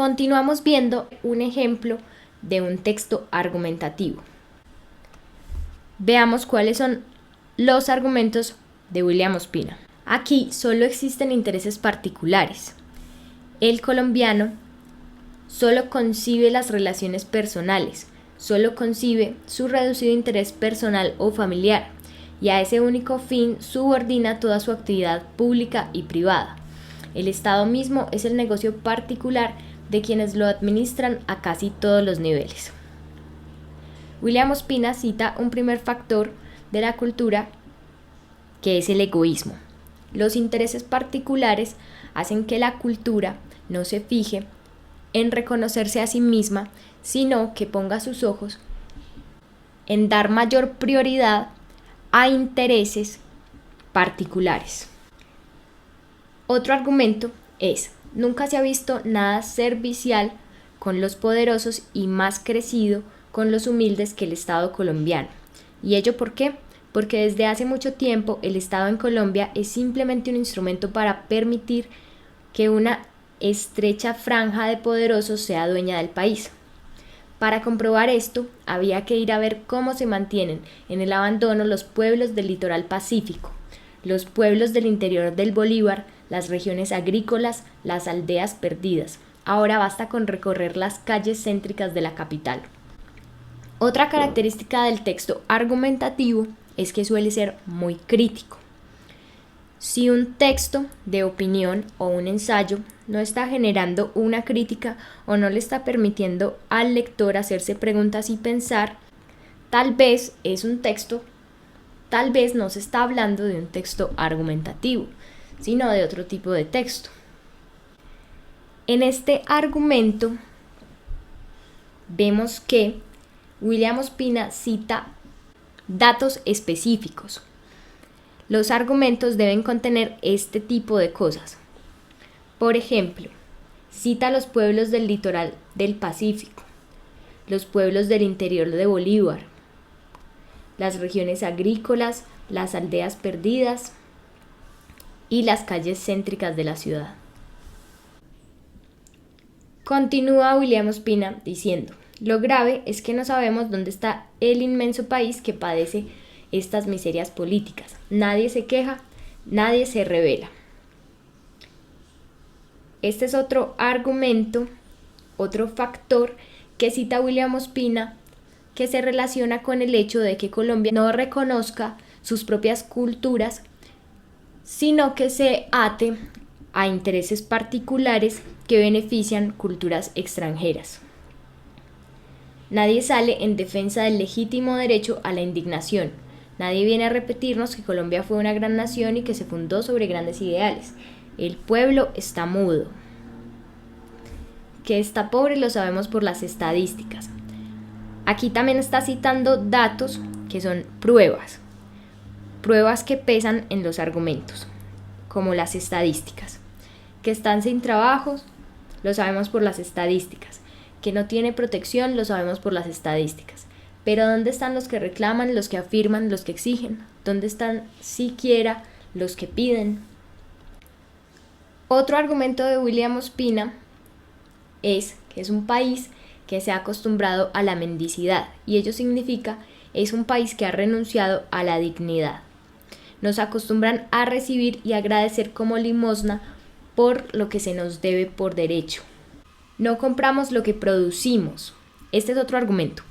Continuamos viendo un ejemplo de un texto argumentativo. Veamos cuáles son los argumentos de William Ospina. Aquí solo existen intereses particulares. El colombiano solo concibe las relaciones personales, solo concibe su reducido interés personal o familiar, y a ese único fin subordina toda su actividad pública y privada. El Estado mismo es el negocio particular de quienes lo administran a casi todos los niveles. William Ospina cita un primer factor de la cultura, que es el egoísmo. Los intereses particulares hacen que la cultura no se fije en reconocerse a sí misma, sino que ponga sus ojos en dar mayor prioridad a intereses particulares. Otro argumento es: nunca se ha visto nada servicial con los poderosos y más crecido con los humildes que el Estado colombiano. ¿Y ello por qué? Porque desde hace mucho tiempo el Estado en Colombia es simplemente un instrumento para permitir que una estrecha franja de poderosos sea dueña del país. Para comprobar esto, había que ir a ver cómo se mantienen en el abandono los pueblos del litoral pacífico, los pueblos del interior del Bolívar, las regiones agrícolas, las aldeas perdidas. Ahora basta con recorrer las calles céntricas de la capital. Otra característica del texto argumentativo es que suele ser muy crítico. Si un texto de opinión o un ensayo no está generando una crítica o no le está permitiendo al lector hacerse preguntas y pensar, tal vez no se está hablando de un texto argumentativo, sino de otro tipo de texto. En este argumento vemos que William Ospina cita datos específicos. Los argumentos deben contener este tipo de cosas. Por ejemplo, cita los pueblos del litoral del Pacífico, los pueblos del interior de Bolívar, las regiones agrícolas, las aldeas perdidas y las calles céntricas de la ciudad. Continúa William Ospina diciendo: lo grave es que no sabemos dónde está el inmenso país que padece estas miserias políticas. Nadie se queja, nadie se revela. Este es otro argumento, otro factor que cita William Ospina, que se relaciona con el hecho de que Colombia no reconozca sus propias culturas, sino que se ate a intereses particulares que benefician culturas extranjeras. Nadie sale en defensa del legítimo derecho a la indignación. Nadie viene a repetirnos que Colombia fue una gran nación y que se fundó sobre grandes ideales. El pueblo está mudo. Que está pobre lo sabemos por las estadísticas. Aquí también está citando datos que son pruebas que pesan en los argumentos, como las estadísticas. Que están sin trabajos, lo sabemos por las estadísticas. Que no tiene protección, lo sabemos por las estadísticas. Pero ¿dónde están los que reclaman, los que afirman, los que exigen? ¿Dónde están siquiera los que piden? Otro argumento de William Ospina es que es un país que se ha acostumbrado a la mendicidad, y ello significa es un país que ha renunciado a la dignidad. Nos acostumbran a recibir y agradecer como limosna por lo que se nos debe por derecho. No compramos lo que producimos. Este es otro argumento.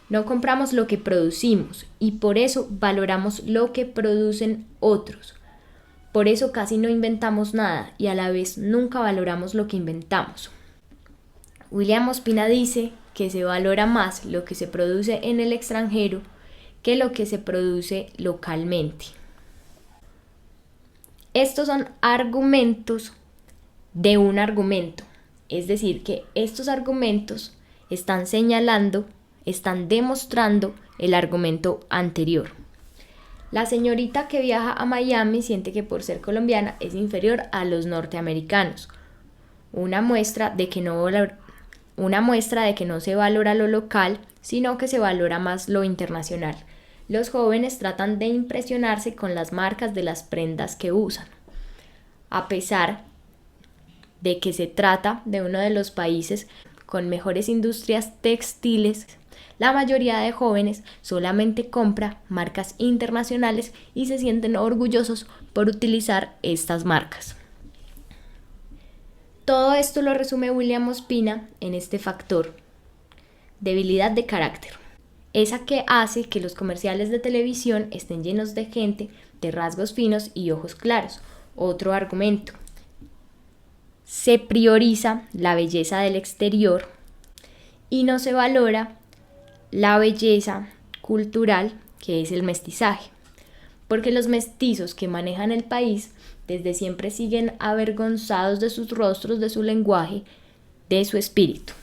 No compramos lo que producimos y por eso valoramos lo que producen otros. Por eso casi no inventamos nada y a la vez nunca valoramos lo que inventamos. William Ospina dice que se valora más lo que se produce en el extranjero que lo que se produce localmente. Estos son argumentos de un argumento. Es decir, que estos argumentos están señalando, están demostrando el argumento anterior. La señorita que viaja a Miami siente que por ser colombiana es inferior a los norteamericanos. Una muestra de que no se valora lo local, sino que se valora más lo internacional. Los jóvenes tratan de impresionarse con las marcas de las prendas que usan. A pesar de que se trata de uno de los países con mejores industrias textiles, la mayoría de jóvenes solamente compra marcas internacionales y se sienten orgullosos por utilizar estas marcas. Todo esto lo resume William Ospina en este factor: debilidad de carácter. Esa que hace que los comerciales de televisión estén llenos de gente de rasgos finos y ojos claros. Otro argumento: se prioriza la belleza del exterior y no se valora la belleza cultural, que es el mestizaje, porque los mestizos que manejan el país desde siempre siguen avergonzados de sus rostros, de su lenguaje, de su espíritu.